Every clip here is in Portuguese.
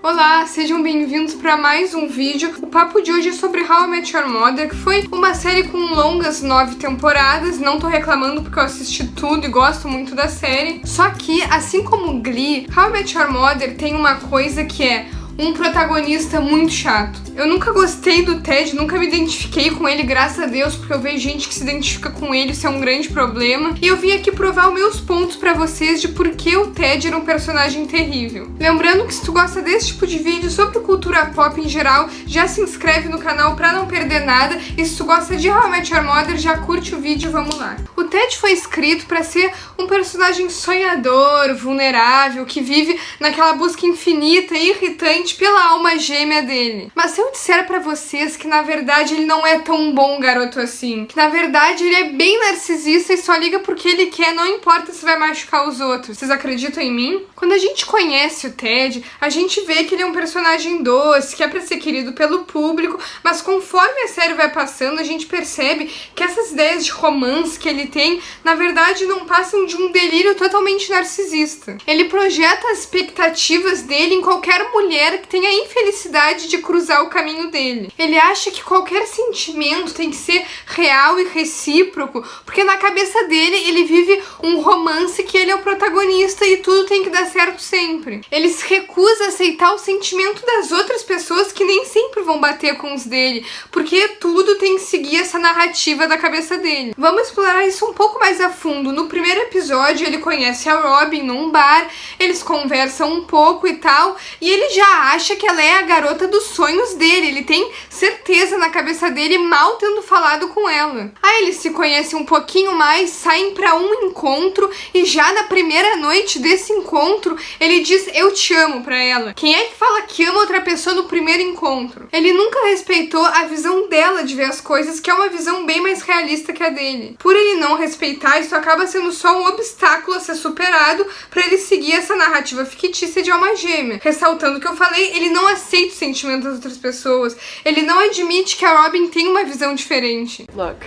Olá, sejam bem-vindos para mais um vídeo. O papo de hoje é sobre How I Met Your Mother, que foi uma série com longas 9 temporadas. Não tô reclamando porque eu assisti tudo e gosto muito da série. Só que, assim como Glee, How I Met Your Mother tem uma coisa que é um protagonista muito chato. Eu nunca gostei do Ted, nunca me identifiquei com ele, graças a Deus, porque eu vejo gente que se identifica com ele, isso é um grande problema. E eu vim aqui provar os meus pontos pra vocês de por que o Ted era um personagem terrível. Lembrando que se tu gosta desse tipo de vídeo sobre cultura pop em geral, já se inscreve no canal pra não perder nada. E se tu gosta de How I Met Your Mother, já curte o vídeo, vamos lá. O Ted foi escrito pra ser um personagem sonhador, vulnerável, que vive naquela busca infinita e irritante pela alma gêmea dele. Mas se eu disser pra vocês que na verdade ele não é tão bom garoto assim, que na verdade ele é bem narcisista e só liga porque ele quer, não importa se vai machucar os outros, vocês acreditam em mim? Quando a gente conhece o Ted, a gente vê que ele é um personagem doce, que é pra ser querido pelo público, mas conforme a série vai passando, a gente percebe que essas ideias de romance que ele tem, na verdade não passam de um delírio totalmente narcisista. Ele projeta as expectativas dele em qualquer mulher que tenha a infelicidade de cruzar o caminho dele. Ele acha que qualquer sentimento tem que ser real e recíproco, porque na cabeça dele ele vive um romance que ele é o protagonista e tudo tem que dar certo sempre. Ele se recusa a aceitar o sentimento das outras pessoas que nem sempre vão bater com os dele, porque tudo tem que seguir essa narrativa da cabeça dele. Vamos explorar isso um pouco mais a fundo. No primeiro episódio ele conhece a Robin num bar, eles conversam um pouco e tal, e ele já acha que ela é a garota dos sonhos dele. Ele tem certeza na cabeça dele, mal tendo falado com ela. Aí eles se conhecem um pouquinho mais, saem pra um encontro e já na primeira noite desse encontro ele diz eu te amo pra ela. Quem é que fala que ama outra pessoa no primeiro encontro? Ele nunca respeitou a visão dela de ver as coisas, que é uma visão bem mais realista que a dele. Por ele não respeitar, isso acaba sendo só um obstáculo a ser superado pra ele seguir essa narrativa fictícia de alma gêmea. Ressaltando o que eu falei, ele não aceita os sentimentos das outras pessoas. Ele não admite que a Robin tem uma visão diferente. Look,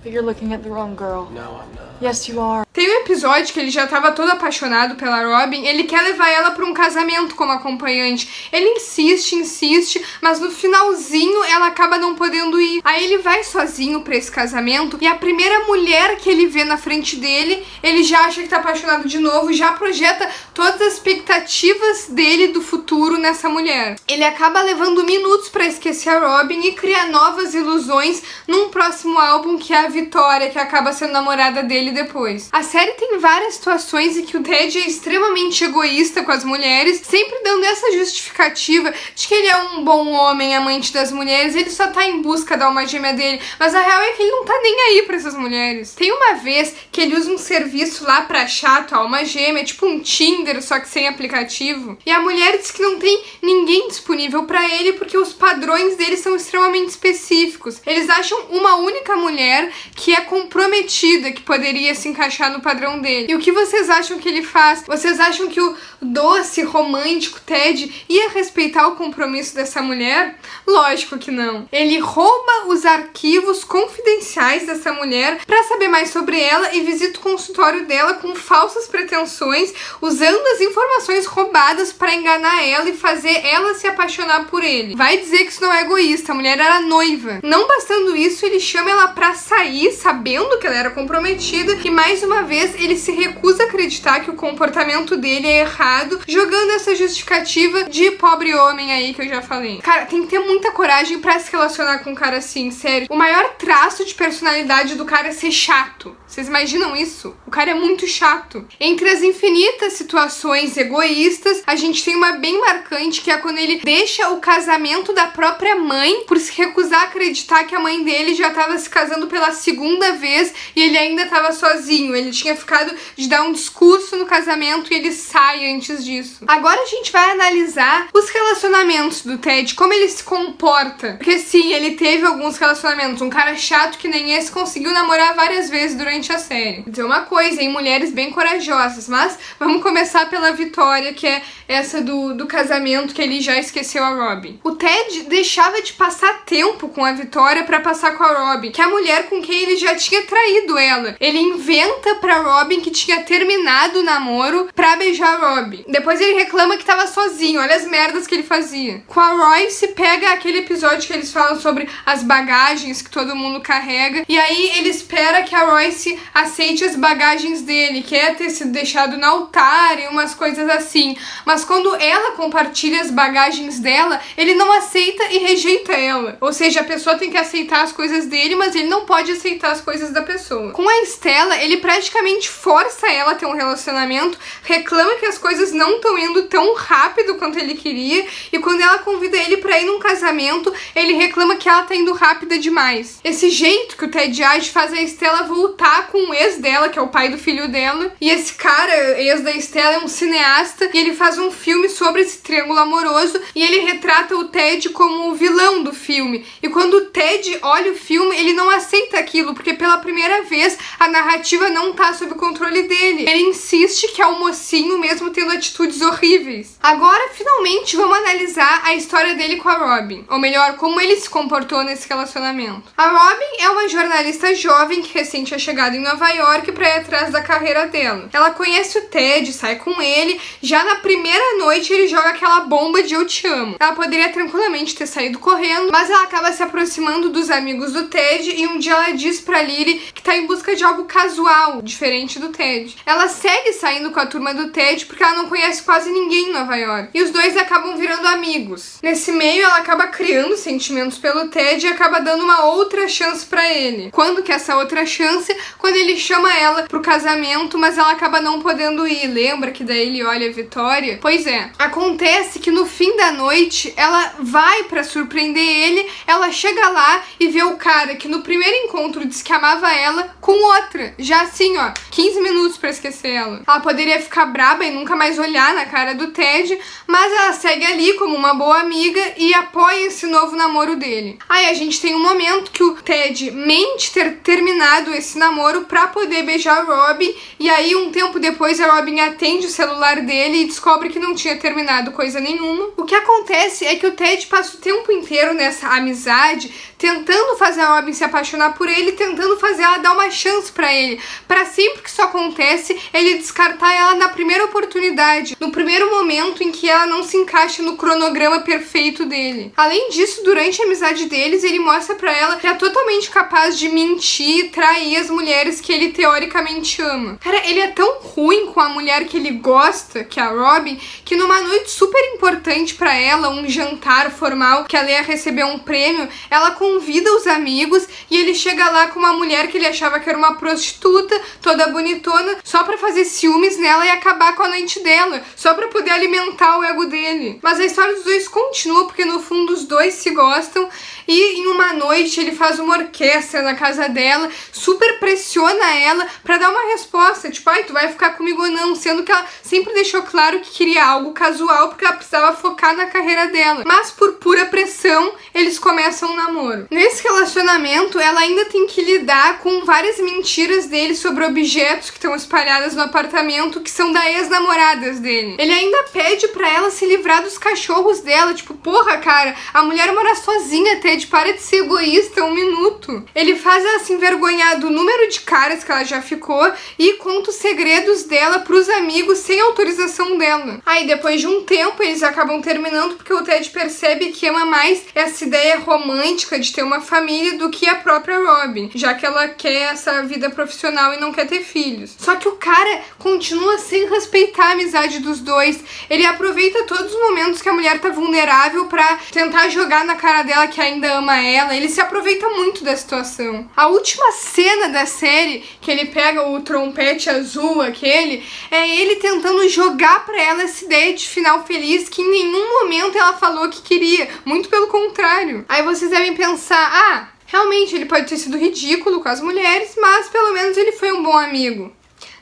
you're looking at the wrong girl. No, I'm not. Yes, you are. Tem um episódio que ele já tava todo apaixonado pela Robin, ele quer levar ela pra um casamento como acompanhante. Ele insiste, mas no finalzinho ela acaba não podendo ir. Aí ele vai sozinho pra esse casamento e a primeira mulher que ele vê na frente dele, ele já acha que tá apaixonado de novo, já projeta todas as expectativas dele do futuro nessa mulher. Ele acaba levando minutos pra esquecer a Robin e criar novas ilusões num próximo álbum, que é a Vitória, que acaba sendo namorada dele depois. A série tem várias situações em que o Ted é extremamente egoísta com as mulheres, sempre dando essa justificativa de que ele é um bom homem, amante das mulheres, ele só tá em busca da alma gêmea dele, mas a real é que ele não tá nem aí pra essas mulheres. Tem uma vez que ele usa um serviço lá pra chato, a alma gêmea, tipo um Tinder, só que sem aplicativo, e a mulher diz que não tem ninguém disponível pra ele porque os padrões dele são extremamente específicos. Eles acham uma única mulher que é comprometida, que poderia se encaixar no padrão dele. E o que vocês acham que ele faz? Vocês acham que o doce, romântico Ted ia respeitar o compromisso dessa mulher? Lógico que não. Ele rouba os arquivos confidenciais dessa mulher pra saber mais sobre ela e visita o consultório dela com falsas pretensões, usando as informações roubadas pra enganar ela e fazer ela se apaixonar por ele. Vai dizer que isso não é egoísta, a mulher era noiva. Não bastando isso, ele chama ela pra sair, sabendo que ela era comprometida, e mais uma vez ele se recusa a acreditar que o comportamento dele é errado, jogando essa justificativa de pobre homem aí que eu já falei. Cara, tem que ter muita coragem pra se relacionar com um cara assim, sério. O maior traço de personalidade do cara é ser chato. Vocês imaginam isso? O cara é muito chato. Entre as infinitas situações egoístas, a gente tem uma bem marcante, que é quando ele deixa o casamento da própria mãe por se recusar a acreditar que a mãe dele já estava se casando pela segunda vez e ele ainda estava sozinho. Ele tinha ficado de dar um discurso no casamento e ele sai antes disso. Agora a gente vai analisar os relacionamentos do Ted, como ele se comporta. Porque sim, ele teve alguns relacionamentos. Um cara chato que nem esse conseguiu namorar várias vezes durante a série. Vou dizer uma coisa, hein? Mulheres bem corajosas. Mas vamos começar pela Vitória, que é essa do casamento, que ele já esqueceu a Robin. O Ted deixava de passar tempo com a Vitória pra passar com a Robin, que é a mulher com quem ele já tinha traído ela. Ele inventa pra pra Robin que tinha terminado o namoro pra beijar a Robin. Depois ele reclama que tava sozinho, olha as merdas que ele fazia. Com a Royce, pega aquele episódio que eles falam sobre as bagagens que todo mundo carrega, e aí ele espera que a Royce aceite as bagagens dele, que é ter sido deixado no altar e umas coisas assim. Mas quando ela compartilha as bagagens dela, ele não aceita e rejeita ela. Ou seja, a pessoa tem que aceitar as coisas dele, mas ele não pode aceitar as coisas da pessoa. Com a Stella, ele praticamente força ela a ter um relacionamento, reclama que as coisas não estão indo tão rápido quanto ele queria, e quando ela convida ele pra ir num casamento, ele reclama que ela tá indo rápida demais. Esse jeito que o Ted age faz a Stella voltar com o ex dela, que é o pai do filho dela, e esse cara, ex da Stella, é um cineasta, e ele faz um filme sobre esse triângulo amoroso, e ele retrata o Ted como o vilão do filme. E quando o Ted olha o filme, ele não aceita aquilo, porque pela primeira vez a narrativa não tá sob o controle dele. Ele insiste que é o mocinho mesmo tendo atitudes horríveis. Agora, finalmente, vamos analisar a história dele com a Robin. Ou melhor, como ele se comportou nesse relacionamento. A Robin é uma jornalista jovem que recém tinha chegado em Nova York pra ir atrás da carreira dela. Ela conhece o Ted, sai com ele. Já na primeira noite, ele joga aquela bomba de eu te amo. Ela poderia tranquilamente ter saído correndo, mas ela acaba se aproximando dos amigos do Ted e um dia ela diz pra Lily que tá em busca de algo casual, diferente do Ted. Ela segue saindo com a turma do Ted porque ela não conhece quase ninguém em Nova York. E os dois acabam virando amigos. Nesse meio, ela acaba criando sentimentos pelo Ted e acaba dando uma outra chance pra ele. Quando que é essa outra chance? Quando ele chama ela pro casamento, mas ela acaba não podendo ir. Lembra que daí ele olha a Vitória? Pois é. Acontece que no fim da noite, ela vai pra surpreender ele, ela chega lá e vê o cara que no primeiro encontro disse que amava ela com outra. Já assim, ó, 15 minutos pra esquecer ela. Ela poderia ficar braba e nunca mais olhar na cara do Ted, mas ela segue ali como uma boa amiga e apoia esse novo namoro dele. Aí a gente tem um momento que o Ted mente ter terminado esse namoro pra poder beijar a Robin, e aí um tempo depois a Robin atende o celular dele e descobre que não tinha terminado coisa nenhuma. O que acontece é que o Ted passa o tempo inteiro nessa amizade, tentando fazer a Robin se apaixonar por ele, tentando fazer ela dar uma chance pra ele, pra sempre que isso acontece, ele descartar ela na primeira oportunidade, no primeiro momento em que ela não se encaixa no cronograma perfeito dele. Além disso, durante a amizade deles, ele mostra pra ela que é totalmente capaz de mentir e trair as mulheres que ele teoricamente ama. Cara, ele é tão ruim com a mulher que ele gosta, que é a Robin, que numa noite super importante pra ela, um jantar formal, que ela ia receber um prêmio, ela convida os amigos e ele chega lá com uma mulher que ele achava que era uma prostituta, toda bonitona, só pra fazer ciúmes nela e acabar com a noite dela, só pra poder alimentar o ego dele. Mas a história dos dois continua, porque no fundo os dois se gostam, e em uma noite ele faz uma orquestra na casa dela, super pressiona ela pra dar uma resposta, tipo, ai, tu vai ficar comigo ou não, sendo que ela sempre deixou claro que queria algo casual, porque ela precisava focar na carreira dela. Mas por pura pressão, eles começam um namoro. Nesse relacionamento, ela ainda tem que lidar com várias mentiras dele sobre objetos que estão espalhadas no apartamento, que são da ex-namoradas dele. Ele ainda pede pra ela se livrar dos cachorros dela, tipo, porra, cara, a mulher mora sozinha, Ted, para de ser egoísta, um minuto. Ele faz ela se envergonhar do número de caras que ela já ficou e conta os segredos dela pros amigos sem autorização dela. Aí, depois de um tempo, eles acabam terminando porque o Ted percebe que ama mais essa ideia romântica de ter uma família do que a própria Robin, já que ela quer essa vida profissional e não quer ter filhos. Só que o cara continua sem respeitar a amizade dos dois. Ele aproveita todos os momentos que a mulher tá vulnerável pra tentar jogar na cara dela que ainda ama ela. Ele se aproveita muito da situação. A última cena da série, que ele pega o trompete azul, aquele, é ele tentando jogar pra ela essa ideia de final feliz que em nenhum momento ela falou que queria. Muito pelo contrário. Aí vocês devem pensar, realmente ele pode ter sido ridículo com as mulheres, mas pelo menos ele foi um bom amigo.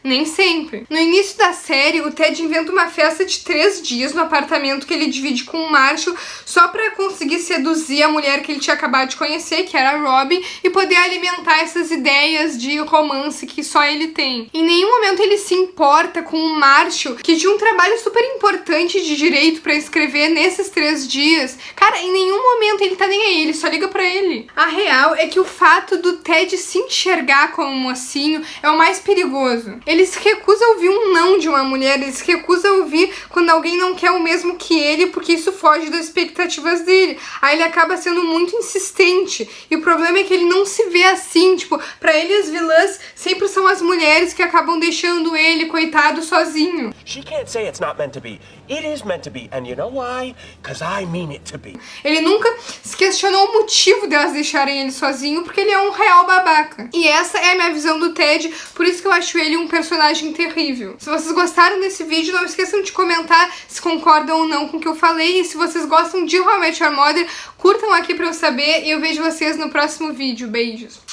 Nem sempre. No início da série, o Ted inventa uma festa de 3 dias no apartamento que ele divide com o Marshall, só pra conseguir seduzir a mulher que ele tinha acabado de conhecer, que era a Robin, e poder alimentar essas ideias de romance que só ele tem. Em nenhum momento ele se importa com o Marshall, que tinha um trabalho super importante de direito pra escrever nesses 3 dias. Cara, em nenhum momento ele tá nem aí, ele só liga pra ele. A real é que o fato do Ted se enxergar como um mocinho é o mais perigoso. Ele se recusa a ouvir um não de uma mulher, ele se recusa a ouvir quando alguém não quer o mesmo que ele, porque isso foge das expectativas dele. Aí ele acaba sendo muito insistente. E o problema é que ele não se vê assim, tipo, pra ele as vilãs sempre são as mulheres que acabam deixando ele, coitado, sozinho. She can't say it's not meant to be. It is meant to be, and you know why? Because I mean it to be. Ele nunca se questionou o motivo delas deixarem ele sozinho, porque ele é um real babaca. E essa é a minha visão do Ted, por isso que eu acho ele um personagem terrível. Se vocês gostaram desse vídeo, não esqueçam de comentar se concordam ou não com o que eu falei, e se vocês gostam de How I Met Your Mother, curtam aqui pra eu saber, e eu vejo vocês no próximo vídeo. Beijos!